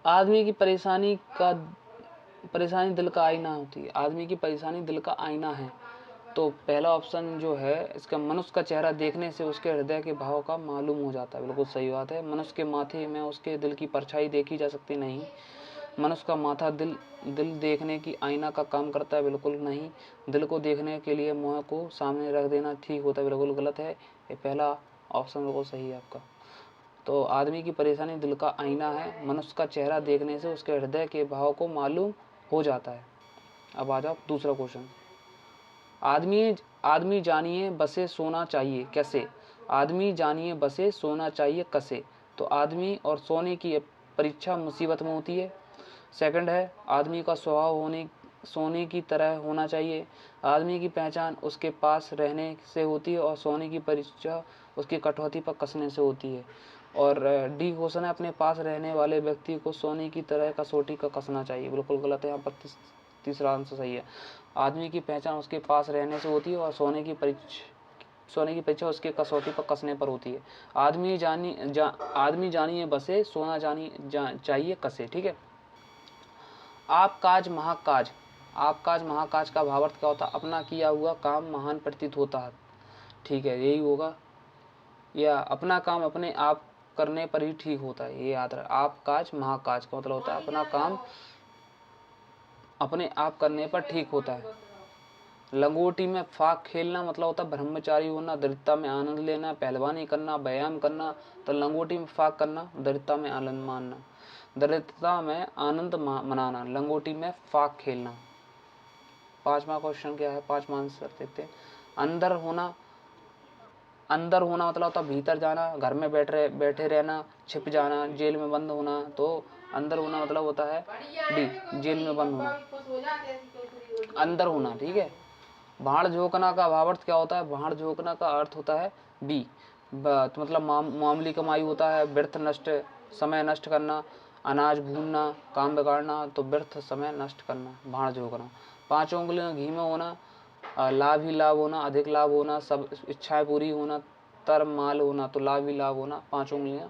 आदमी की परेशानी दिल का आईना होती है। आदमी की परेशानी दिल का आईना है। तो पहला ऑप्शन जो है इसका, मनुष्य का चेहरा देखने से उसके हृदय के भाव का मालूम हो जाता है। बिल्कुल सही बात है। मनुष्य के माथे में उसके दिल की परछाई देखी जा सकती नहीं। मनुष्य का माथा दिल देखने की आईना का काम करता है, बिल्कुल नहीं। दिल को देखने के लिए मुंह को सामने रख देना ठीक होता है, बिल्कुल गलत है। ये पहला ऑप्शन बिल्कुल सही है आपका। तो आदमी की परेशानी दिल का आईना है। मनुष्य का चेहरा देखने से उसके हृदय के भाव को मालूम हो जाता है। अब आ जाओ दूसरा क्वेश्चन। आदमी जानिए बसे सोना चाहिए कैसे। आदमी जानिए बसे सोना चाहिए कैसे। तो आदमी और सोने की परीक्षा मुसीबत में होती है। सेकंड है, आदमी का स्वभाव सोने की तरह होना चाहिए। आदमी की पहचान उसके पास रहने से होती है और सोने की परीक्षा उसकी कटौती पर कसने से होती है। और डी क्वेश्चन है, अपने पास रहने वाले व्यक्ति को सोने की तरह कसौटी का कसना चाहिए। बिल्कुल गलत है। यहाँ पर तीसरा आंसर सही है। आदमी की पहचान उसके पास रहने से होती है और सोने की परीक्षा उसके कसौटी पर कसने पर होती है। आदमी जानिए बसे सोना चाहिए कसे। ठीक है। आप काज महाकाज का भावार्थ क्या होता है? अपना किया हुआ काम महान प्रतीत होता है। ठीक है, यही होगा। या अपना काम अपने आप करने पर ही ठीक होता है, ये याद रहे। आप काज महाकाज का मतलब होता है अपना काम अपने आप करने पर ठीक होता है। लंगोटी में फाक खेलना मतलब होता है ब्रह्मचारी होना, दरिद्रता में आनंद लेना, पहलवानी करना, व्यायाम करना। तो लंगोटी में फाक करना, दरिद्रता में आनंद मानना, दरिद्रता में आनंद मनाना, लंगोटी में फाक खेलना। पांचवा क्वेश्चन क्या है? पांचवा आंसर देते हैं। अंदर होना मतलब होता है भीतर जाना, घर में बैठे रहना, छिप जाना, जेल में बंद होना। तो अंदर होना मतलब होता है डी, जेल में बंद होना, अंदर होना। ठीक है। भाड़ झोंकना का भावार्थ क्या होता है? भाड़ झोंकना का अर्थ होता है बी, तो मतलब मामूली कमाई होता है, व्यर्थ नष्ट समय नष्ट करना, अनाज भूनना, काम बिगाड़ना। तो व्यर्थ समय नष्ट करना, भाड़ झोंकना। 5 उंगलियां घी में होना, लाभ ही लाभ होना, अधिक लाभ होना, सब इच्छाएं पूरी होना, तरम माल होना। तो लाभ ही लाभ होना। 5 उंगलियां,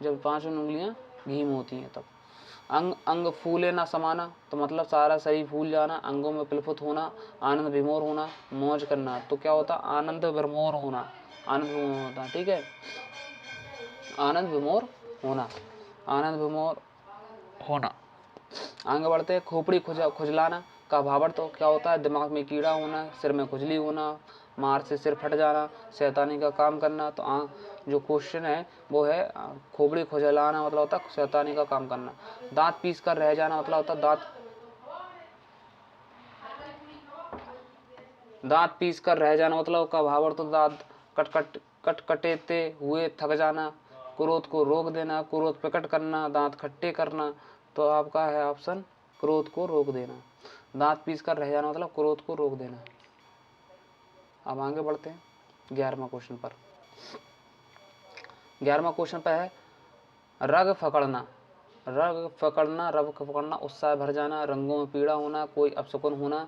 जब 5 उंगलियां घी में होती हैं तब। अंग फूले ना समाना, तो मतलब सारा शरीर फूल जाना, अंगों में प्लुप्त होना, आनंद विमोर होना, मौज करना। तो क्या होता? आनंद विमोर होना, आनंद विमोर होता। ठीक है, आनंद विमोर होना, आनंद विमोर होना। आगे बढ़ते हैं। खोपड़ी खुजलाना का भावार्थ तो क्या होता है? दिमाग में कीड़ा होना, सिर में खुजली होना, मार से सिर फट जाना, शैतानी का काम करना। तो जो क्वेश्चन है वो है खोपड़ी खुजलाना मतलब होता है शैतानी का काम करना। दांत पीस कर रह जाना मतलब होता है दांत पीस कर रह जाना मतलब का भावार्थ तो दांत कटकटेते हुए थक जाना। क्रोध को रोक देना, क्रोध प्रकट करना, दांत खट्टे करना। तो आपका है ऑप्शन क्रोध को रोक देना। दांत पीस कर रह जाना मतलब क्रोध को रोक देना। अब आगे बढ़ते हैं 11वां क्वेश्चन पर। 11वां क्वेश्चन पर है रग पकड़ना। रग पकड़ना, उत्साह भर जाना, रंगों में पीड़ा होना, कोई अपशकुन होना,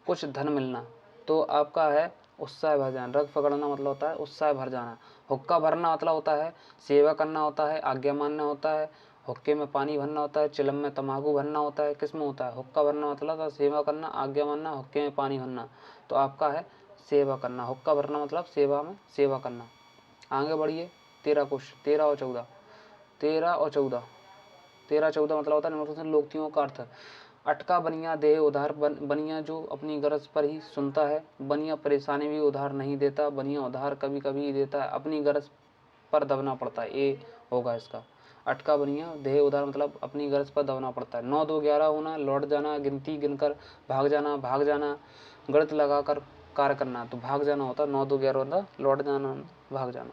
कुछ धन मिलना। तो आपका है उत्साह भर जाना। रग पकड़ना मतलब होता है उत्साह भर जाना। हुक्का भरना मतलब होता है सेवा करना होता है, आज्ञा मानना होता है, हुक्के में पानी भरना होता है, चिलम में तम्बाकू भरना होता है। किस में होता है? हुक्का भरना मतलब सेवा करना, आज्ञा मानना, हुक्के में पानी भरना। तो आपका है सेवा करना। हुक्का भरना मतलब सेवा में सेवा करना। आगे बढ़िए 13 क्वेश्चन, 13 और 14 मतलब होता है निम्नलिखित लोकोक्तियों का अर्थ। अटका बनिया देह उधार, बनिया जो अपनी गरज पर ही सुनता है, बनिया परेशानी भी उधार नहीं देता, बनिया उधार कभी कभी ही देता है, अपनी गरज पर दबना पड़ता है। ये होगा इसका। अटका बनिया देह उधार मतलब अपनी गरज पर दबना पड़ता है। 9 2 11 होना, लौट जाना, गिनती गिनकर भाग जाना, गणित लगाकर कार्य करना। तो भाग जाना होता है 9 2 11 होता, लौट जाना, भाग जाना।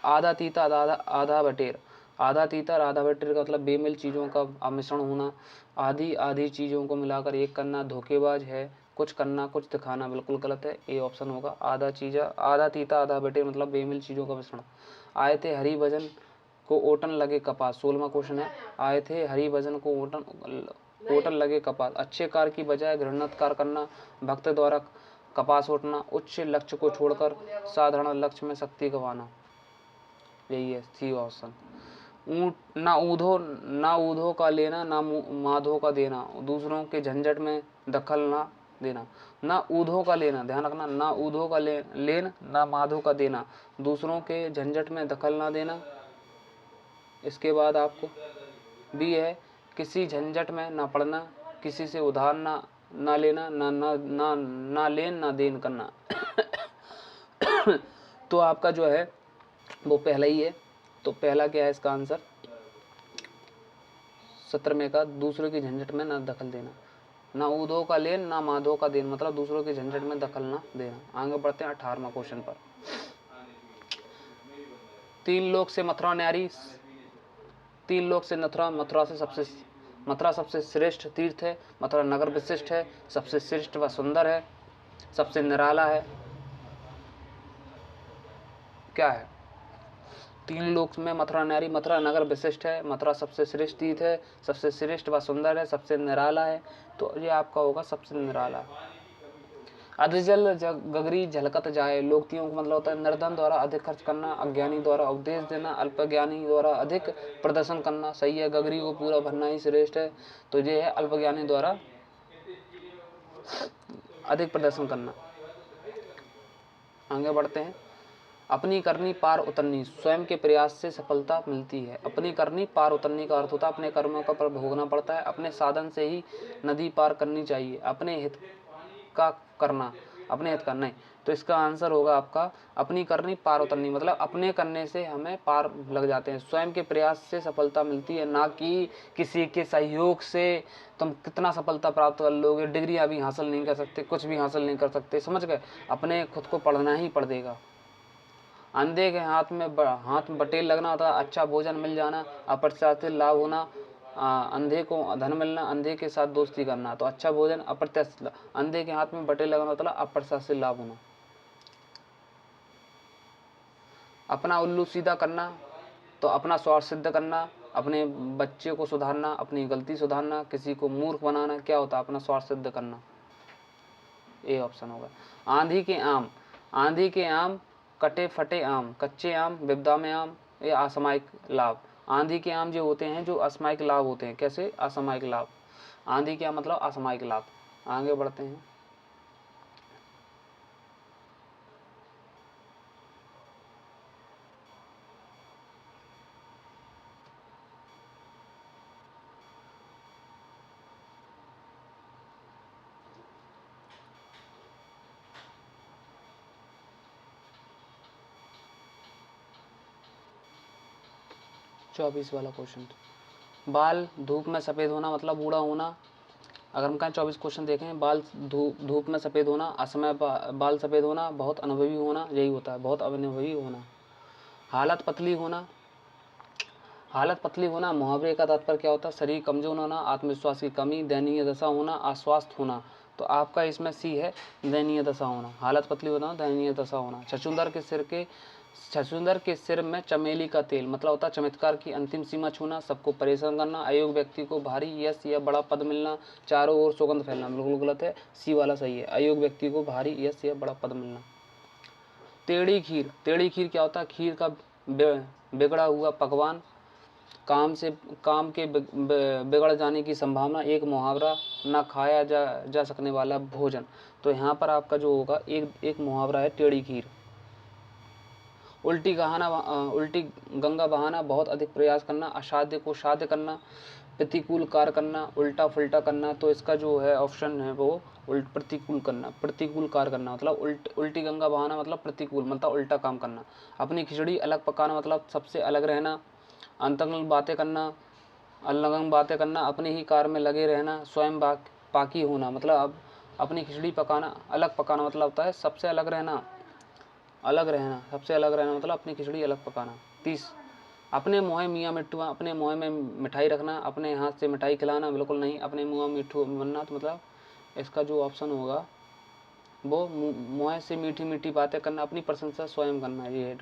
आधा तीता आधा बटेर। आधा तीता और आधा बटेर का मतलब बेमिल चीज़ों का मिश्रण होना। आधी चीज़ों को मिलाकर एक करना, धोखेबाज है, कुछ करना कुछ दिखाना। बिल्कुल गलत है, ए ऑप्शन होगा। आधा तीता आधा बटेर मतलब बेमिल चीज़ों का मिश्रण। आए थे हरि भजन को ओटन लगे कपास। 16वां क्वेश्चन है। आए थे हरि भजन को ओटन लगे कपास। अच्छे कार्य की बजाय घृणित कार्य करना, भक्त द्वारा कपास ओटना, उच्च लक्ष्य को छोड़कर साधारण लक्ष्य में शक्ति गंवाना। यही है सी ऑप्शन। ऊँट ना ऊधो का लेना, ना माधो का देना, दूसरों के झंझट में दखल ना देना। ना ऊधो का लेना, ध्यान रखना, ना ऊधो का लेन, ना माधो का देना, दूसरों के झंझट में दखल ना देना। इसके बाद आपको बी है, किसी झंझट में ना पड़ना, किसी से उधार ना लेना, ना लेन ना देन करना। तो आपका जो है वो पहला ही है। तो पहला क्या है इसका आंसर 17 में का, दूसरों की झंझट में ना दखल देना। ना ऊधो का लेन, ना माधो का देन, मतलब दूसरों के झंझट में दखल ना देना। आगे बढ़ते हैं 18वां क्वेश्चन पर। 3 लोक से मथुरा न्यारी, 3 लोक से मथुरा सबसे श्रेष्ठ तीर्थ है, मथुरा नगर विशिष्ट है, सबसे श्रेष्ठ व सुंदर है, सबसे निराला है। क्या है? 3 लोक में मथुरा न्यारी, मथुरा नगर विशिष्ट है, मथुरा सबसे श्रेष्ठ तीर्थ है, सबसे श्रेष्ठ व सुंदर है, सबसे निराला है। तो ये आपका होगा सबसे निराला। अधजल गगरी झलकत जाए, लोकतियों का मतलब होता है निर्धन द्वारा अधिक खर्च करना, अज्ञानी द्वारा उपदेश देना, अल्पज्ञानी द्वारा अधिक प्रदर्शन करना। सही है, गगरी को पूरा भरना ही श्रेष्ठ है। तो ये है अल्पज्ञानी द्वारा अधिक प्रदर्शन करना। आगे बढ़ते हैं। अपनी करनी पार उतरनी, स्वयं के प्रयास से सफलता मिलती है। अपनी करनी पार उतरनी का अर्थ होता है अपने कर्मों का पर भोगना पड़ता है, अपने साधन से ही नदी पार करनी चाहिए। अपने हित का करना, अपने हित का नहीं। तो इसका आंसर होगा आपका अपनी करनी पार उतरनी, मतलब अपने करने से हमें पार लग जाते हैं। स्वयं के प्रयास से सफलता मिलती है, ना कि किसी के सहयोग से तुम कितना सफलता प्राप्त कर लोगे। डिग्रियां भी हासिल नहीं कर सकते, कुछ भी हासिल नहीं कर सकते, समझ गए। अपने खुद को पढ़ना ही पड़ेगा। अंधे के हाथ में बटेल लगना होता है, अच्छा भोजन मिल जाना, अप्रत्याशित लाभ होना, अंधे को धन मिलना, अंधे के साथ दोस्ती करना। तो अच्छा भोजन, अप्रत्याशित, अंधे के हाथ में बटेल लगना होता है अप्रत्याशित लाभ होना। अपना उल्लू सीधा करना, तो अपना स्वार्थ सिद्ध करना, अपने बच्चे को सुधारना, अपनी गलती सुधारना, किसी को मूर्ख बनाना, क्या होता है अपना स्वार्थ सिद्ध करना। ए ऑप्शन होगा। आंधी के आम, आंधी के आम, कटे फटे आम, कच्चे आम, विपदा में आम, ये असामयिक लाभ। आंधी के आम जो होते हैं जो असामयिक लाभ होते हैं। कैसे? असामयिक लाभ। आंधी के आम मतलब असामयिक लाभ। आगे बढ़ते हैं। चौबीस वाला क्वेश्चन, बाल धूप में सफ़ेद होना मतलब बूढ़ा होना। अगर हम कहें 24 क्वेश्चन देखें, बाल धूप में सफ़ेद होना, असमय बाल सफ़ेद होना, बहुत अनुभवी होना, यही होता है, बहुत अनुभवी होना। हालत पतली होना, हालत पतली होना मुहावरे का तात्पर्य क्या होता है? शरीर कमजोर होना, आत्मविश्वास की कमी, दयनीय दशा होना, अस्वस्थ होना। तो आपका इसमें सी है, दयनीय दशा होना। हालत पतली होना, दयनीय दशा होना। छछूंदर के सिर में चमेली का तेल मतलब होता है चमत्कार की अंतिम सीमा छूना, सबको परेशान करना, अयोग्य व्यक्ति को भारी यश या बड़ा पद मिलना, चारों ओर सुगंध फैलना। बिल्कुल गलत है, सी वाला सही है, अयोग्य व्यक्ति को भारी यश या बड़ा पद मिलना। टेढ़ी खीर, टेढ़ी खीर क्या होता है? खीर का बिगड़ा हुआ पकवान, काम के बिगड़ जाने की संभावना, एक मुहावरा, ना खाया जा सकने वाला भोजन। तो यहाँ पर आपका जो होगा एक मुहावरा है टेढ़ी खीर। उल्टी गंगा बहाना, बहुत अधिक प्रयास करना, असाध्य को साध्य करना, प्रतिकूल कार्य करना, उल्टा फुल्टा करना। तो इसका जो है ऑप्शन है वो प्रतिकूल करना, प्रतिकूल कार्य करना मतलब उल्टी गंगा बहाना मतलब प्रतिकूल मतलब उल्टा काम करना। अपनी खिचड़ी अलग पकाना मतलब सबसे अलग रहना, अंतरंग बातें करना, अलगंग बातें करना, अपने ही कार्य में लगे रहना, स्वयं पाकी होना मतलब अब अपनी खिचड़ी पकाना, अलग पकाना मतलब होता है सबसे अलग रहना, सबसे अलग रहना मतलब अपनी खिचड़ी अलग पकाना। 30, अपने मुँह मियाँ मिट्ठू, अपने मुँह में मिठाई रखना, अपने हाथ से मिठाई खिलाना, बिल्कुल नहीं, अपने मुँह में मिट्ठू बनना। तो मतलब इसका जो ऑप्शन होगा वो मुँह से मीठी मीठी बातें करना, अपनी प्रशंसा स्वयं करना। ये है।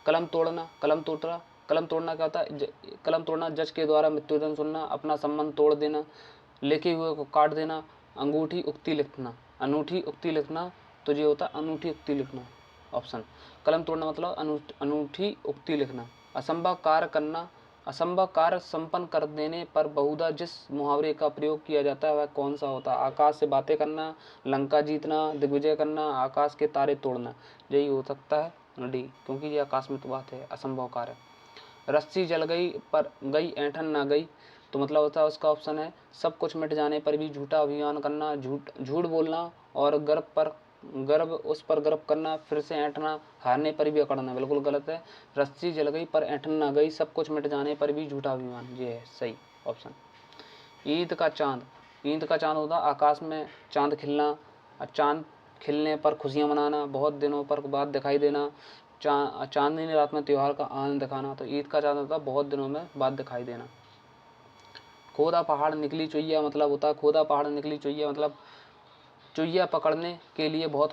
कलम तोड़ना, कलम तोड़ना क्या होता है? कलम तोड़ना, जज के द्वारा मृत्युदंड सुनना, अपना संबंध तोड़ देना, लिखे हुए को काट देना, अंगूठी उक्ति लिखना, अनूठी उक्ति लिखना। तो ये होता है अनूठी उक्ति लिखना ऑप्शन। कलम तोड़ना मतलब अनूठी उक्ति लिखना। असंभव कार्य करना, असंभव कार्य संपन्न कर देने पर बहुधा जिस मुहावरे का प्रयोग किया जाता है वह कौन सा होता है? आकाश से बातें करना, लंका जीतना, दिग्विजय करना, आकाश के तारे तोड़ना। यही हो सकता है डी, क्योंकि ये आकाश में तो बात है, असंभव कार्य। रस्सी जल गई पर गई ऐंठन ना गई, तो मतलब होता है उसका ऑप्शन है सब कुछ मिट जाने पर भी झूठा अभिमान करना, झूठ बोलना और गर्व उस पर गर्व करना, फिर से ऐंठना, हारने पर भी अकड़ना। बिल्कुल गलत है। रस्सी जल गई पर ऐंठन ना गई, सब कुछ मिट जाने पर भी झूठा अभिमान, ये है सही ऑप्शन। ईद का चांद, ईद का चांद होता आकाश में चांद खिलना, चांद खिलने पर खुशियां मनाना, बहुत दिनों पर बाद दिखाई देना, चांदनी रात में त्योहार का आनंद दिखाना। तो ईद का चांद होता है बहुत दिनों में बाद दिखाई देना। खोदा पहाड़ निकली चुईया, मतलब होता है खोदा पहाड़ निकली चुईया, मतलब चुईया पकड़ने के लिए बहुत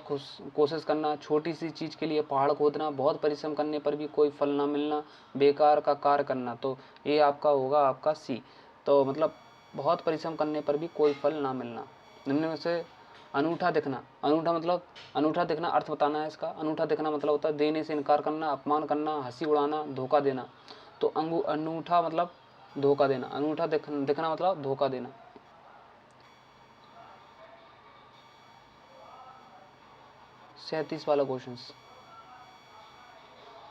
कोशिश करना, छोटी सी चीज़ के लिए पहाड़ खोदना, बहुत परिश्रम करने पर भी कोई फल ना मिलना, बेकार का कार्य करना। तो ये आपका होगा आपका सी। तो मतलब बहुत परिश्रम करने पर भी कोई फल ना मिलना। निम्न में से अनूठा दिखना, अनूठा दिखना अर्थ बताना है इसका। अनूठा दिखना मतलब होता है देने से इनकार करना, अपमान करना, हंसी उड़ाना, धोखा देना। तो अनूठा मतलब धोखा देना, अनूठा दिखना मतलब धोखा देना। 37 वाला क्वेश्चन।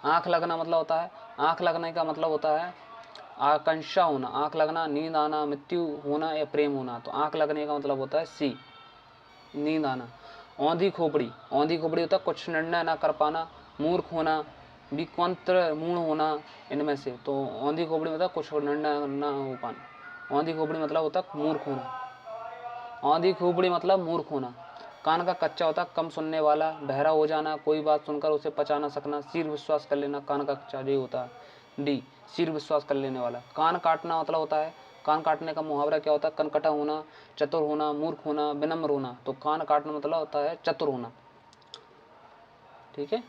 आंख लगना मतलब होता है, आंख लगने का मतलब होता है आकांक्षा होना, आंख लगना, नींद आना, मृत्यु होना या प्रेम होना। तो आंख लगने का मतलब होता है सी, नींद आना। औंधी खोपड़ी, औंधी खोपड़ी होता है कुछ निर्णय ना कर पाना, मूर्ख होना, विकंत्र मूर्ण होना, इनमें से। तो औंधी खोपड़ी मतलब कुछ निर्णय ना हो पाना, औंधी खोपड़ी मतलब होता है मूर्ख होना, औंधी खोपड़ी मतलब मूर्ख होना। कान का कच्चा होता कम सुनने वाला, बहरा हो जाना, कोई बात सुनकर उसे पचा ना सकना, सिर विश्वास कर लेना। कान का कच्चा ये होता है डी, सिर विश्वास कर लेने वाला। कान काटना मतलब होता है, कान काटने का मुहावरा क्या होता है? कनकटा होना, चतुर होना, मूर्ख होना, विनम्र होना। तो कान काटना मतलब होता है चतुर होना। ठीक है।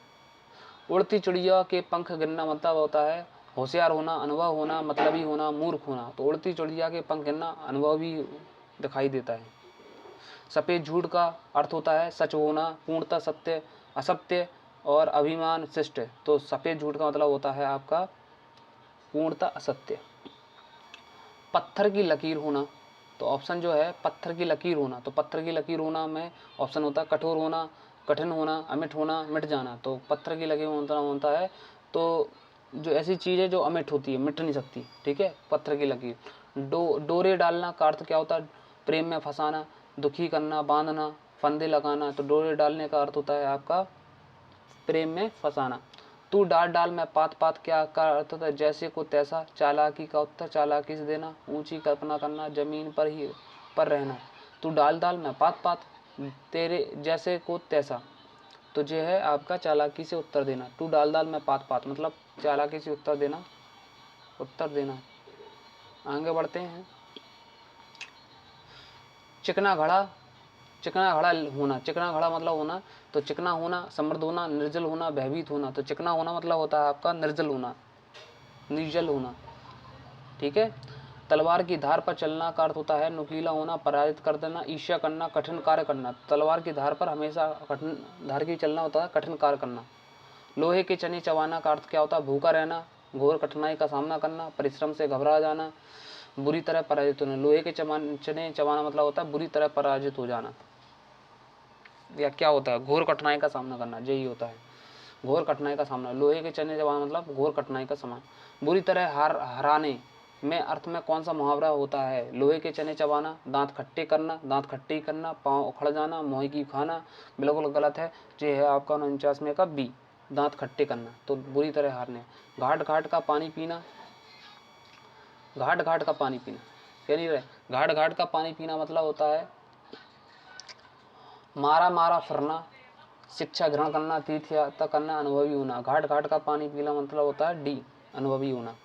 उड़ती चिड़िया के पंख गिरना मतलब होता है होशियार होना, अनुभव होना, मतलबी होना, मूर्ख होना। तो उड़ती चिड़िया के पंख गिरना अनुभव भी दिखाई देता है। सफेद झूठ का अर्थ होता है सच होना, पूर्णतः सत्य, असत्य और अभिमान शिष्ट। तो सफेद झूठ का मतलब होता है आपका पूर्णतः असत्य। पत्थर की लकीर होना, तो ऑप्शन जो है पत्थर की लकीर होना। तो पत्थर की लकीर होना में ऑप्शन होता है कठोर होना, कठिन होना, अमिट होना, मिट जाना। तो पत्थर की लकीर होता है तो जो ऐसी चीज़ है जो अमिट होती है, मिट नहीं सकती। ठीक है, पत्थर की लकीर। डोरे डालना का अर्थ क्या होता है? प्रेम में फंसाना, दुखी करना, बांधना, फंदे लगाना। तो डोरे डालने का अर्थ होता है आपका प्रेम में फंसाना। तू डाल डाल में पात पात क्या का अर्थ होता है? जैसे को तैसा, चालाकी का उत्तर चालाकी से देना, ऊंची कल्पना करना, जमीन पर रहना। तू डाल डाल में पात पात, तेरे जैसे को तैसा। तो ये है आपका चालाकी से उत्तर देना। तू डाल डाल में पात पात मतलब चालाकी से उत्तर देना। आगे बढ़ते हैं। चिकना घड़ा होना, चिकना घड़ा मतलब होना। तो चिकना होना, समृद्ध होना, निर्जल होना, भयभीत होना। तो चिकना होना मतलब होता है आपका निर्जल होना। ठीक है। तलवार की धार पर चलना का अर्थ होता है नुकीला होना, पराजित कर देना, ईर्ष्या करना, कठिन कार्य करना। तलवार की धार पर हमेशा कठिन धार की चलना होता है, कठिन कार्य करना। लोहे के चने चबाना का अर्थ क्या होता है? भूखा रहना, घोर कठिनाई का सामना करना, परिश्रम से घबरा जाना, बुरी तरह पराजित होना। लोहे के चने चबाना मतलब होता है बुरी तरह पराजित हो जाना। या क्या होता है? घोर कठिनाई का सामना करना, यही होता है घोर कठिनाई का सामना। लोहे के चने चबाना मतलब घोर कठिनाई का सामना। बुरी तरह हराने में अर्थ में कौन सा मुहावरा होता है? लोहे के चने चबाना, दांत खट्टे करना, पाँव उखड़ जाना, मोही की खाना। बिल्कुल गलत है। ये है आपका 49वें का बी, दांत खट्टे करना। तो बुरी तरह हारने। घाट घाट का पानी पीना, कह नहीं रहे? घाट का पानी पीना मतलब होता है मारा फिरना, शिक्षा ग्रहण करना, तीर्थ यात्रा करना, अनुभवी होना। घाट का पानी पीना मतलब होता है डी, अनुभवी होना।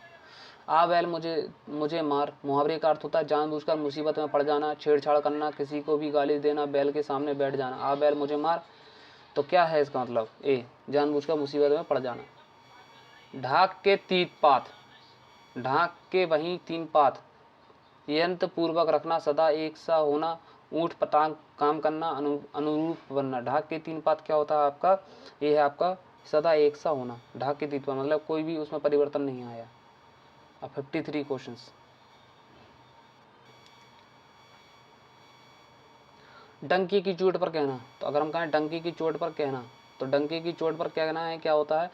आ बैल मुझे मार, मुहावरे का अर्थ होता है जानबूझकर मुसीबत में पड़ जाना, छेड़छाड़ करना, किसी को भी गाली देना, बैल के सामने बैठ जाना। आ बैल मुझे मार, तो क्या है इसका मतलब? ए, जानबूझकर मुसीबत में पड़ जाना। ढाक के वहीं 3 पात, यंत्र पूर्वक रखना, सदा एक सा होना, ऊँट पटांग काम करना, अनुरूप बनना। ढाक के 3 पात क्या होता है आपका? ये है आपका सदा एक सा होना। ढाक के 3 पात मतलब कोई भी उसमें परिवर्तन नहीं आया। अब 53 क्वेश्चंस। डंकी की चोट पर कहना, तो अगर हम कहें डंकी की चोट पर कहना, तो डंकी की चोट पर कहना है क्या होता है?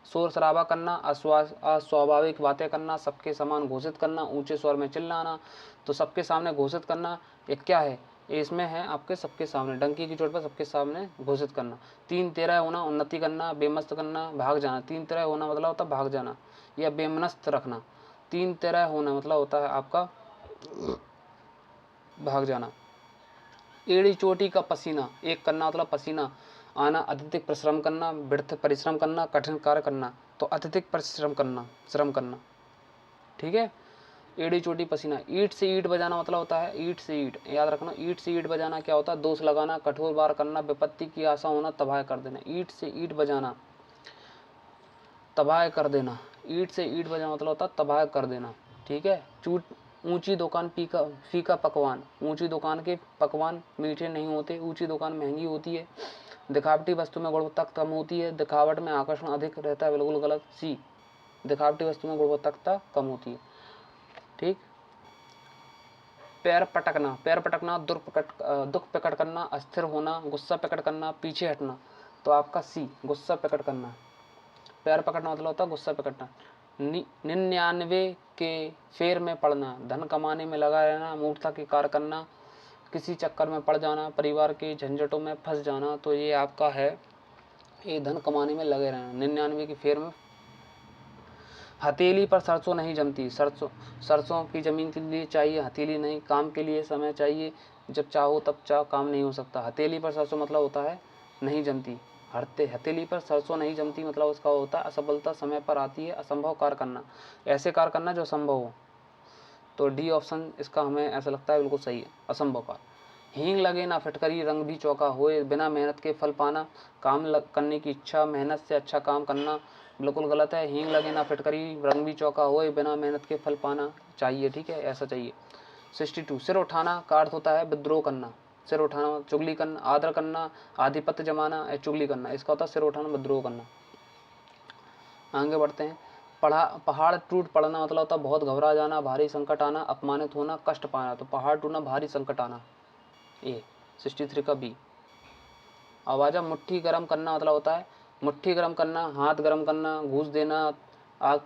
शोर शराबा करना, अस्वाभाविक बातें करना, सबके समान घोषित करना, ऊंचे स्वर में चिल्लाना। तो सबके सामने घोषित करना ये क्या है? इसमें है आपके सबके सामने, डंकी की चोट पर सबके सामने घोषित करना। 3 तेरह होना, उन्नति करना, बेमस्त करना, भाग जाना। 3 तेरह होना मतलब होता है भाग जाना या बेमनस्त रखना। 3 तेरह होना मतलब होता है आपका भाग जाना। एड़ी चोटी का पसीना, एक करना मतलब पसीना आना, अत्यधिक परिश्रम करना, व्यर्थ परिश्रम करना, कठिन कार्य करना। तो अत्यधिक परिश्रम करना, श्रम करना। ठीक है, एड़ी चोटी पसीना। ईंट से ईंट बजाना मतलब होता है ईंट से ईंट, याद रखना। ईंट से ईंट बजाना क्या होता है? दोष लगाना, कठोर वार करना, विपत्ति की आशा होना, तबाह कर देना। ईंट से ईंट बजाना, तबाह कर देना। ईंट से ईंट बजाना मतलब होता है तबाह कर देना। ठीक है, ऊंची दुकान फीका पकवान, ऊंची दुकान के पकवान मीठे नहीं होते, ऊंची दुकान महंगी होती है। दिखावटी वस्तु में गुणवत्ता कम होती है, दिखावट में आकर्षण अधिक रहता है। बिल्कुल गलत, सी, दिखावटी वस्तु में गुणवत्ता कम होती है। ठीक, पैर पटकना, पैर पटकना, दुख प्रकट करना, अस्थिर होना, गुस्सा प्रकट करना, पीछे हटना। तो आपका सी, गुस्सा प्रकट करना। पैर पकड़ना मतलब होता है गुस्सा प्रकटना। 99 के फेर में पड़ना, धन कमाने में लगा रहना, मूर्खता के कार्य करना, किसी चक्कर में पड़ जाना, परिवार के झंझटों में फंस जाना। तो ये आपका है, ये धन कमाने में लगे रहना, 99 की फेर में। हथेली पर सरसों नहीं जमती, सरसों की जमीन के लिए चाहिए हथेली नहीं, काम के लिए समय चाहिए, जब चाहो तब चाहो काम नहीं हो सकता। हथेली पर सरसों मतलब होता है नहीं जमती। हथेली पर सरसों नहीं जमती मतलब उसका होता है असफलता समय पर आती है, असंभव कार्य करना, ऐसे कार्य करना जो संभव हो। तो डी ऑप्शन इसका हमें ऐसा लगता है बिल्कुल सही है, असंभव कार्य। हींग लगे ना फिटकरी, रंग भी चौका होए, बिना मेहनत के फल पाना, काम करने की इच्छा, मेहनत से अच्छा काम करना। बिल्कुल गलत है, हींग लगे ना फिटकरी, रंग भी चौका होए, बिना मेहनत के फल पाना चाहिए। ठीक है, ऐसा चाहिए। 62, सिर उठाना का अर्थ होता है विद्रोह करना। सिर उठाना, चुगली करना, आदर करना, आधिपत्य जमाना या चुगली करना, इसका होता है सिर उठाना, विद्रोह करना। आगे बढ़ते हैं। पहाड़ टूट पड़ना मतलब होता है बहुत घबरा जाना, भारी संकट आना, अपमानित होना, कष्ट पाना। तो पहाड़ टूटना, भारी संकट आना, ए 63 का बी। आवाजा मुट्ठी गर्म करना मतलब होता है मुट्ठी गर्म करना, हाथ गर्म करना, घूस देना, आग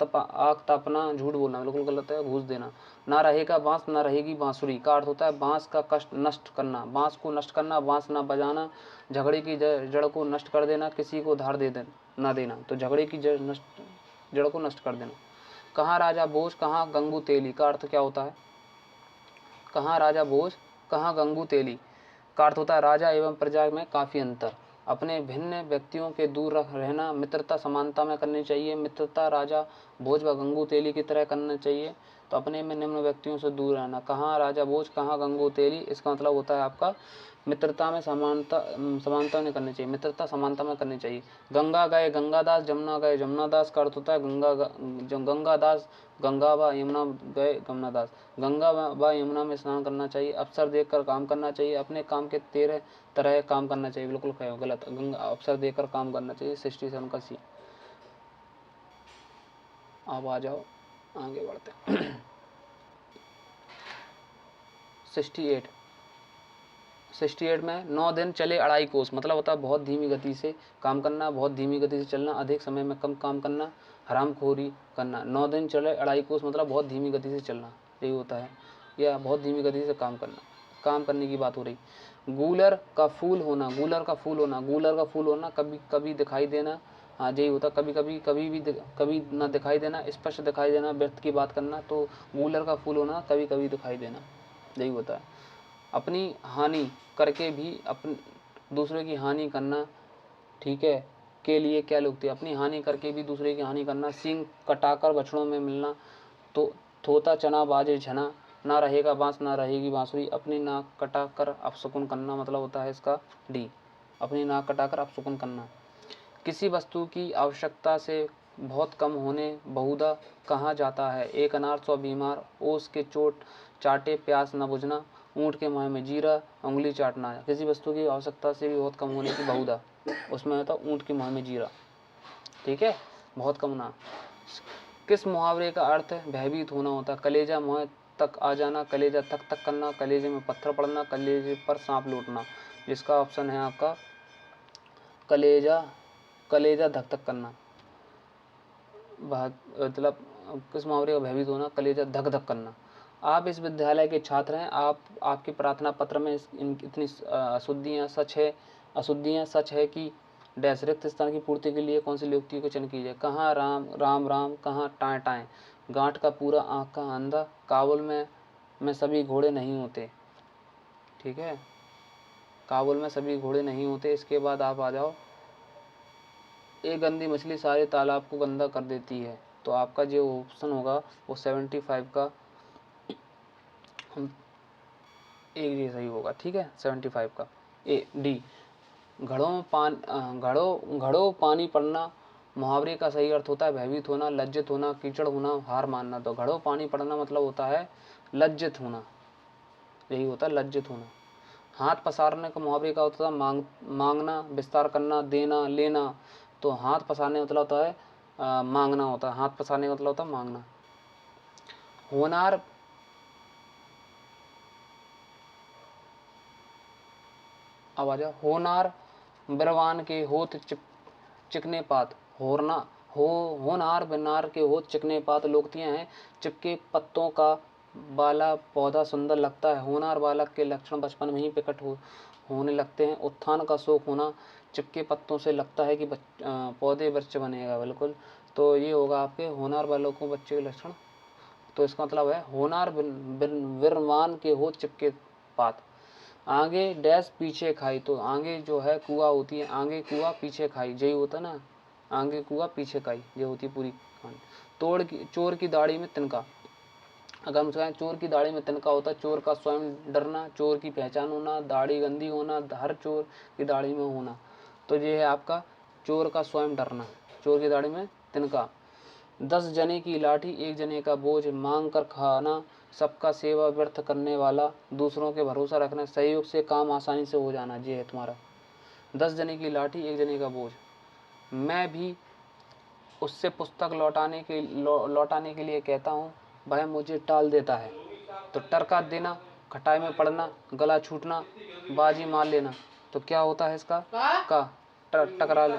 तापना, झूठ बोलना। बिल्कुल गलत है, घूस देना। ना रहेगा बांस ना रहेगी बांसुरी का अर्थ होता है बांस का कष्ट नष्ट करना, बांस को नष्ट करना, बांस ना बजाना, झगड़े की जड़ को नष्ट कर देना, किसी को धार ना देना। तो झगड़े की जड़ को नष्ट कर देना। कहाँ राजा भोज कहाँ गंगू तेली का अर्थ क्या होता है? कहाँ राजा भोज कहाँ गंगू तेली का अर्थ होता है राजा एवं प्रजा में काफ़ी अंतर, अपने भिन्न व्यक्तियों के दूर रहना, मित्रता समानता में करनी चाहिए। मित्रता राजा भोज व गंगू तेली की तरह करना चाहिए। तो अपने में निम्न व्यक्तियों से दूर रहना। कहाँ राजा भोज कहाँ गंगू तेली, इसका मतलब होता है आपका मित्रता में समानता में करनी चाहिए, मित्रता समानता में करनी चाहिए। गंगा गए गंगादास, जमुना गए जमुनादास का अर्थ होता है गंगादास, गंगा व यमुना गए गमनादास। गंगा व यमुना में स्नान करना चाहिए, अवसर देखकर काम करना चाहिए, अपने काम के 13 तरह काम करना चाहिए। बिल्कुल गलत, गंगा अवसर देकर काम करना चाहिए। 67 का सी। अब आ जाओ आगे बढ़ते हैं। 68 में 9 दिन चले अढ़ाई कोस मतलब होता है बहुत धीमी गति से काम करना, बहुत धीमी गति से चलना, अधिक समय में कम काम करना, हरामखोरी करना। 9 दिन चले अढ़ाई कोस मतलब बहुत धीमी गति से चलना, यही होता है, या बहुत धीमी गति से काम करना, काम करने की बात हो रही। गूलर का फूल होना, गूलर का फूल होना, गूलर का फूल होना, कभी कभी दिखाई देना, हाँ यही होता, कभी ना दिखाई देना, स्पष्ट दिखाई देना, व्यर्थ की बात करना। तो गूलर का फूल होना, कभी कभी दिखाई देना, यही होता है। अपनी हानि करके भी दूसरे की हानि करना, ठीक है, के लिए क्या लोग थे, अपनी हानि करके भी दूसरे की हानि करना, सींग कटाकर बछड़ों में मिलना। तो थोता चना बाजे झना, ना रहेगा बांस ना रहेगी बांसुरी, अपनी नाक कटाकर अपशकुन करना मतलब होता है इसका डी, अपनी नाक कटाकर अपशकुन करना। किसी वस्तु की आवश्यकता से बहुत कम होने बहुधा कहा जाता है, एक अनार 100 बीमार, ओस के चोट चाटे प्यास न बुझना, ऊँट के मुँह में जीरा उंगली चाटना। किसी वस्तु की आवश्यकता से भी बहुत कम होने की बहुधा, उसमें होता ऊँट के मुँह में जीरा, ठीक है, बहुत कम ना। किस मुहावरे का अर्थ भयभीत होना होता है? कलेजा मुंह तक आ जाना, कलेजा तक तक करना, कलेजे में पत्थर पड़ना, कलेजे पर सांप लौटना। जिसका ऑप्शन है आपका कलेजा, कलेजा धक धक करना। मतलब किस मुहावरे का भयभीत होना? कलेजा धक धक करना। आप इस विद्यालय के छात्र हैं, आपके प्रार्थना पत्र में इतनी अशुद्धियाँ सच है कि डैश रिक्त स्थान की पूर्ति के लिए कौन सी युक्ति को चयन कीजिए? कहाँ राम राम राम, कहाँ टाएं टाएं, गांठ का पूरा आँख का अंधा, काबुल में सभी घोड़े नहीं होते। ठीक है, काबुल में सभी घोड़े नहीं होते। इसके बाद आप आ जाओ, एक गंदी मछली सारे तालाब को गंदा कर देती है। तो आपका जो ऑप्शन होगा वो 75 का एक ये सही होगा। ठीक है, 75 का ए डी। घड़ों पानी पड़ना मुहावरे का सही अर्थ होता है भयभीत होना, लज्जित होना, कीचड़ होना, हार मानना। तो घड़ों पानी पड़ना मतलब होता है लज्जित होना, यही होता है लज्जित होना। हाथ पसारने का मुहावरे का होता है मांगना, विस्तार करना, देना, लेना। तो हाथ पसारने मतलब होता है मांगना होता है, हाथ पसारने का मतलब होता है मांगना। होनार अब आ जाओ, होनार बिरवान के होत चिकने पात, होनार बिनार के होत चिकने पात। लोकतियाँ हैं, चिपके पत्तों का बाला पौधा सुंदर लगता है। होनार बालक के लक्षण बचपन में ही प्रकट होने लगते हैं। उत्थान का शौक होना, चिपके पत्तों से लगता है कि पौधे वृक्ष बनेगा। बिल्कुल, तो ये होगा आपके होनार बालकों बच्चे के लक्षण। तो इसका मतलब है होनार बिरवान के होत चिपके पात। आगे डैश पीछे खाई। तो आगे जो है कुआ होती है, आगे कुआ पीछे खाई, यही होता ना, आगे कुआ पीछे खाई, ये होती पूरी कहानी। चोर की दाढ़ी में तिनका। अगर हम कहें चोर की दाढ़ी में तिनका होता है, चोर का स्वयं डरना, चोर की पहचान होना, दाढ़ी गंदी होना, हर चोर की दाढ़ी में होना। तो ये है आपका चोर का स्वयं डरना, चोर की दाढ़ी में तिनका। 10 जने की लाठी, 1 जने का बोझ, मांग कर खाना, सबका सेवा व्यर्थ करने वाला, दूसरों के भरोसा रखना, सहयोग से काम आसानी से हो जाना। ये है तुम्हारा 10 जने की लाठी, 1 जने का बोझ। मैं भी उससे पुस्तक लौटाने के लिए कहता हूँ, वह मुझे टाल देता है। तो टरका देना, खटाई में पड़ना, गला छूटना, बाजी मार लेना। तो क्या होता है इसका का टकरा ले।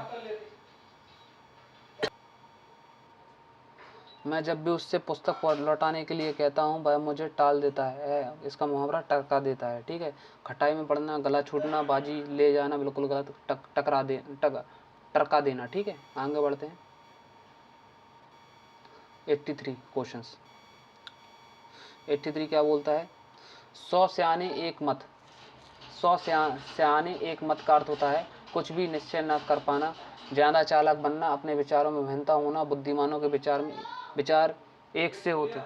मैं जब भी उससे पुस्तक लौटाने के लिए कहता हूँ, वह मुझे टाल देता है। इसका मुहावरा टरका देता है। ठीक है, खटाई में पड़ना, गला छूटना, बाजी ले जाना बिल्कुल गलत, टरका देना। ठीक है, आगे बढ़ते हैं। 83 क्वेश्चंस। 83 क्या बोलता है? 100 स्याने एक मत। 100 स्याने एक मत का अर्थ होता है कुछ भी निश्चय न कर पाना, ज्यादा चालाक बनना, अपने विचारों में भिन्नता होना, बुद्धिमानों के विचार एक से होते।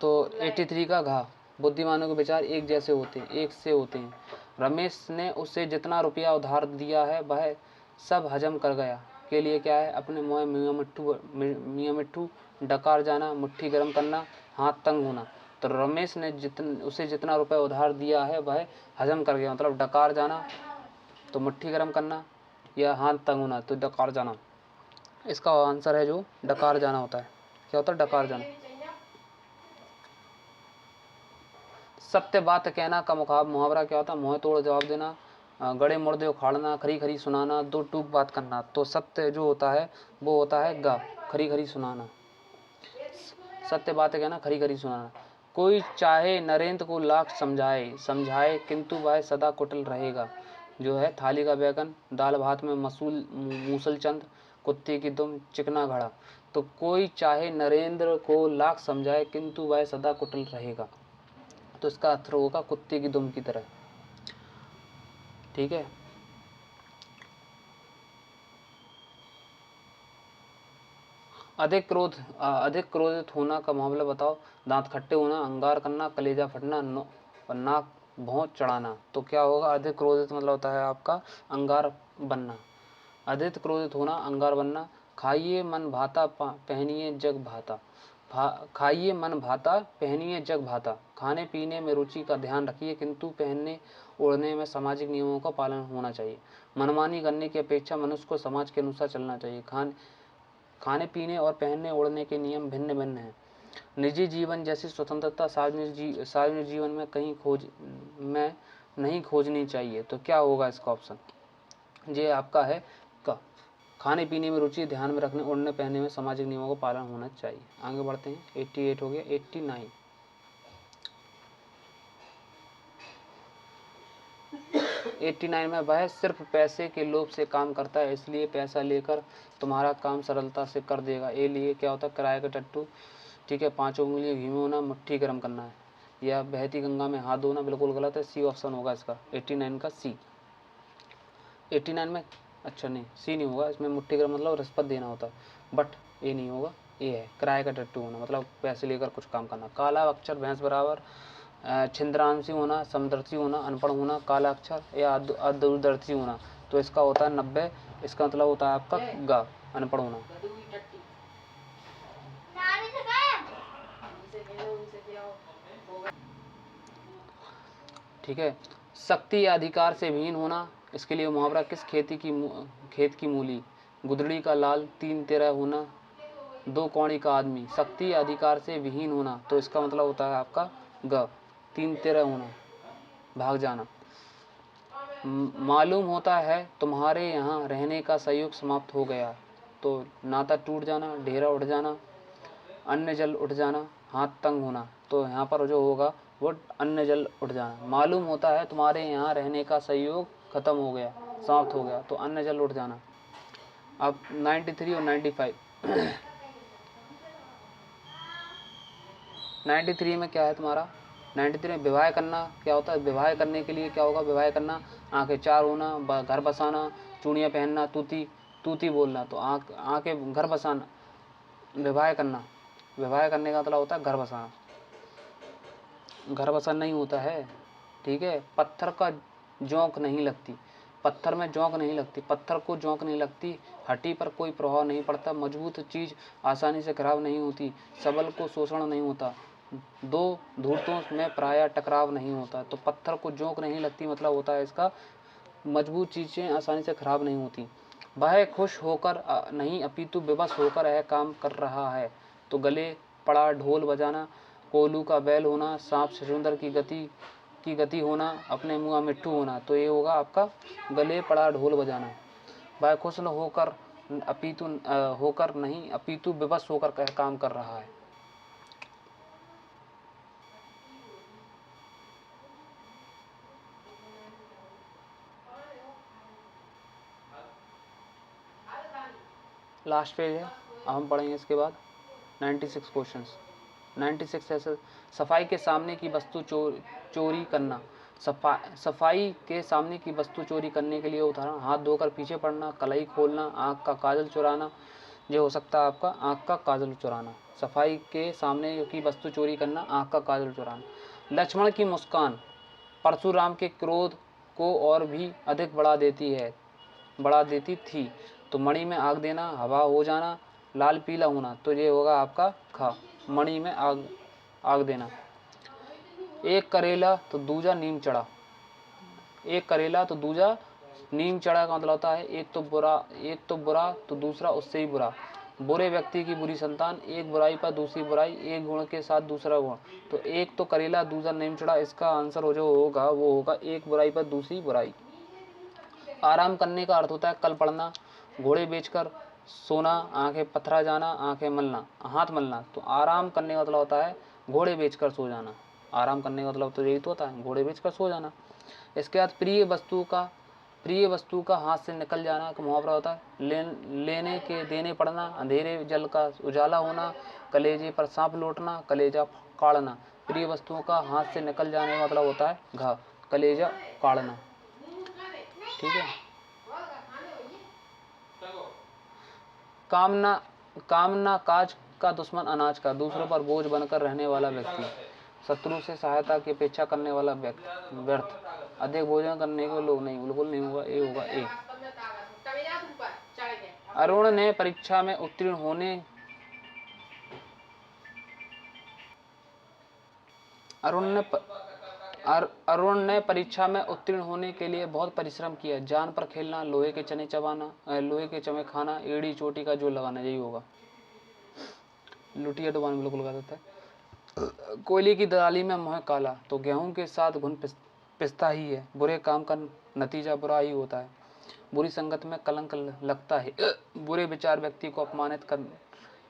तो 83 का घा, बुद्धिमानों के विचार एक जैसे होते हैं, एक से होते हैं। रमेश ने उसे जितना रुपया उधार दिया है वह सब हजम कर गया के लिए क्या है? अपने मुँह मियाँ मिट्ठू, डकार जाना, मुट्ठी गर्म करना, हाथ तंग होना। तो रमेश ने उसे जितना रुपया उधार दिया है वह हजम कर गया, मतलब डकार जाना, तो मुट्ठी गर्म करना, या हाथ तंग होना, तो डकार जाना। इसका आंसर है जो डकार जाना होता है। क्या होता है? डकार जाना। सत्य बात कहना का मुहावरा क्या होता है? मुँह तोड़ जवाब देना, गड़े मुर्दे उखाड़ना, खरी खरी सुनाना, दो टूक बात करना। तो सत्य जो होता है वो होता है गा, खरी खरी सुनाना। सत्य बात कहना, खरी खरी सुनाना। कोई चाहे नरेंद्र को लाख समझाए किंतु वह सदा कुटिल रहेगा। जो है थाली का बैगन, दाल भात में मूसल चंद, कुत्ते की दुम, चिकना घड़ा। तो कोई चाहे नरेंद्र को लाख समझाए किंतु वह सदा कुटिल रहेगा। तो इसका अर्थ होगा कुत्ते की दुम की तरह। ठीक है, अधिक क्रोधित होना का मामला बताओ। दांत खट्टे होना, अंगार करना, कलेजा फटना, नाक भौं चढ़ाना। तो क्या होगा? अधिक क्रोधित मतलब होता है आपका अंगार बनना। अधिक क्रोधित होना, अंगार बनना। खाइए मन भाता पहनिए जग भाता। खाइए मन भाता पहनिए जग भाता। खाने पीने में रुचि का ध्यान रखिए किंतु पहनने ओढ़ने में सामाजिक नियमों का पालन होना चाहिए। मनमानी करने की अपेक्षा मनुष्य को समाज के अनुसार चलना चाहिए। खाने पीने और पहनने ओढ़ने के नियम भिन्न भिन्न हैं। निजी जीवन जैसी स्वतंत्रता सार्वजनिक जीवन में नहीं खोजनी चाहिए। तो क्या होगा इसका ऑप्शन? ये आपका है क। खाने पीने में रुचि, ध्यान में रखने, उड़ने पहनने में सामाजिक नियमों का पालन होना चाहिए। आगे बढ़ते हैं। 88 हो गया। 89 89 में, वह सिर्फ पैसे के लोभ से काम करता है, इसलिए पैसा लेकर तुम्हारा काम सरलता से कर देगा। ए लिए क्या होता है? किराए का टट्टू। ठीक है। 5 उंगलियां घी में होना, मुट्ठी गर्म करना है, या बहती गंगा में हाथ धोना। बिल्कुल गलत है, सी ऑप्शन होगा इसका 89 का सी। 89 में अच्छा नहीं, सी नहीं होगा इसमें। मुट्ठी गर्म मतलब रिश्वत देना होता है, बट ए नहीं होगा, ए है किराए का टट्टू होना, मतलब पैसे लेकर कुछ काम करना। काला अक्षर भैंस बराबर, छिंद्रांशी होना, समदर्शी होना, अनपढ़ होना, काला अक्षर या अदूरदर्शी होना। तो इसका होता है 90। इसका मतलब होता है आपका ग, अनपढ़ होना। ठीक है। शक्ति या अधिकार से विहीन होना, इसके लिए मुहावरा किस खेत की मूली? गुदड़ी का लाल, 3 तेरह होना, 2 कौड़ी का आदमी। शक्ति या अधिकार से विहीन होना, तो इसका मतलब होता है आपका ग, 3 तेरह होना, भाग जाना। मालूम होता है तुम्हारे यहाँ रहने का संयोग समाप्त हो गया, तो नाता टूट जाना, ढेरा उठ जाना, अन्न जल उठ जाना, हाथ तंग होना। तो यहाँ पर जो होगा वो अन्न जल उठ जाना। मालूम होता है तुम्हारे यहाँ रहने का संयोग खत्म हो गया, समाप्त हो गया, तो अन्न जल उठ जाना। अब 93 और 95 93 में क्या है तुम्हारा? 93 में विवाह करना क्या होता है? विवाह करने के लिए क्या होगा? विवाह करना, आंखें 4 होना, घर बसाना, चूड़ियाँ पहनना, तूती बोलना। तो आंखें घर बसाना, विवाह करना, विवाह करने का मतलब होता है घर बसाना। घर बसा नहीं होता है। ठीक है। पत्थर का जोंक नहीं लगती, पत्थर में जोंक नहीं लगती, पत्थर को जोंक नहीं लगती, हड्डी पर कोई प्रभाव नहीं पड़ता, मजबूत चीज आसानी से खराब नहीं होती, सबल को शोषण नहीं होता, 2 धूर्तों में प्रायः टकराव नहीं होता। तो पत्थर को जोंक नहीं लगती मतलब होता है इसका मजबूत चीजें आसानी से खराब नहीं होती। वह खुश होकर नहीं अपितु विवश होकर यह काम कर रहा है। तो गले पड़ा ढोल बजाना, कोल्हू का बैल होना, सांप छछूंदर की गति होना, अपने मुँह मिट्ठू होना। तो ये होगा आपका गले पड़ा ढोल बजाना। वह खुश होकर नहीं अपितु विवश होकर काम कर रहा है। लास्ट पेज है, अब हम पढ़ेंगे इसके बाद 96 क्वेश्चंस। 96 ऐसे सफाई के सामने की वस्तु चोरी करना। सफाई के सामने की वस्तु चोरी करने के लिए उदाहरण: हाथ धोकर पीछे पड़ना, कलाई खोलना, आँख का काजल चुराना। ये हो सकता है आपका आँख का काजल चुराना। सफाई के सामने की वस्तु चोरी करना, आँख का काजल चुराना। लक्ष्मण की मुस्कान परशुराम के क्रोध को और भी अधिक बढ़ा देती थी। तो मणि में आग देना, हवा हो जाना, लाल पीला होना। तो ये होगा आपका ख, मणि में आग देना। एक करेला तो दूजा नीम चढ़ा। एक करेला तो दूजा नीम चढ़ा का मतलब होता है एक तो बुरा तो दूसरा उससे ही बुरा। बुरे व्यक्ति की बुरी संतान, एक बुराई पर दूसरी बुराई, एक गुण के साथ दूसरा गुण। तो एक तो करेला दूसरा नीम चढ़ा, इसका आंसर जो होगा वो होगा एक बुराई पर दूसरी बुराई। आराम करने का अर्थ होता है कल पड़ना, घोड़े बेचकर सोना, आंखें पथरा जाना, आंखें मलना, हाथ मलना। तो आराम करने का मतलब होता है घोड़े बेचकर सो जाना। आराम करने का मतलब तो यही तो होता है, घोड़े बेचकर सो जाना। इसके बाद प्रिय वस्तु का हाथ से निकल जाना का मुहावरा होता है लेने के देने पड़ना, अंधेरे जल का उजाला होना, कलेजे पर सांप लौटना, कलेजा काढ़ना। प्रिय वस्तुओं का हाथ से निकल जाने का मतलब होता है घ, कलेजा काढ़ना। ठीक है। कामना काज का दुश्मन अनाज का, दूसरों पर बोझ बनकर रहने वाला व्यक्ति, शत्रु से सहायता की अपेक्षा करने वाला व्यर्थ, अधिक भोजन करने के लोग नहीं, बिल्कुल नहीं होगा, ए होगा ए। अरुण ने परीक्षा में उत्तीर्ण होने अरुण ने परीक्षा में उत्तीर्ण होने के लिए बहुत परिश्रम किया। जान पर खेलना, लोहे के चने चबाना, लोहे के चने खाना, एड़ी चोटी का जोर लगाना, यही होगा। लुटिया डुबान बिल्कुल गलत है। कोयले की दलाली में मुँह काला, तो गेहूं के साथ घुन पिसता ही है। बुरे काम का नतीजा बुरा ही होता है। बुरी संगत में कलंक लगता है। बुरे विचार व्यक्ति को अपमानित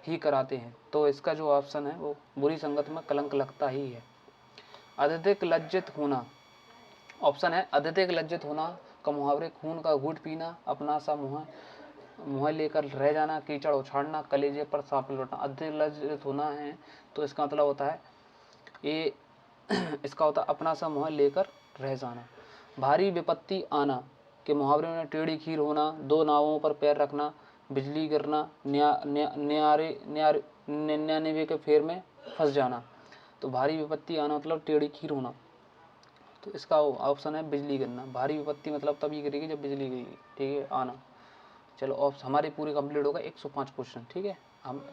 ही कराते हैं। तो इसका जो ऑप्शन है वो बुरी संगत में कलंक लगता ही है। अत्यधिक लज्जित होना, ऑप्शन है अत्यधिक लज्जित होना का मुहावरे खून का घूंट पीना, अपना सा मुँह लेकर रह जाना, कीचड़ उछाड़ना, कलेजे पर सांप लौटना। अत्यधिक लज्जित होना है तो इसका मतलब होता है ये इसका होता है अपना सा मुँह लेकर रह जाना। भारी विपत्ति आना के मुहावरे में टेढ़ी खीर होना, दो नावों पर पैर रखना, बिजली गिरना, निन्यानवे के फेर में फंस जाना। तो भारी विपत्ति आना मतलब टेढ़ी खीर होना, तो इसका ऑप्शन है बिजली गिरना। भारी विपत्ति मतलब तभी गिरेगी जब बिजली गिरेगी, ठीक है, आना। चलो ऑप्शन हमारे पूरे कंप्लीट होगा 105 क्वेश्चन, ठीक है। हम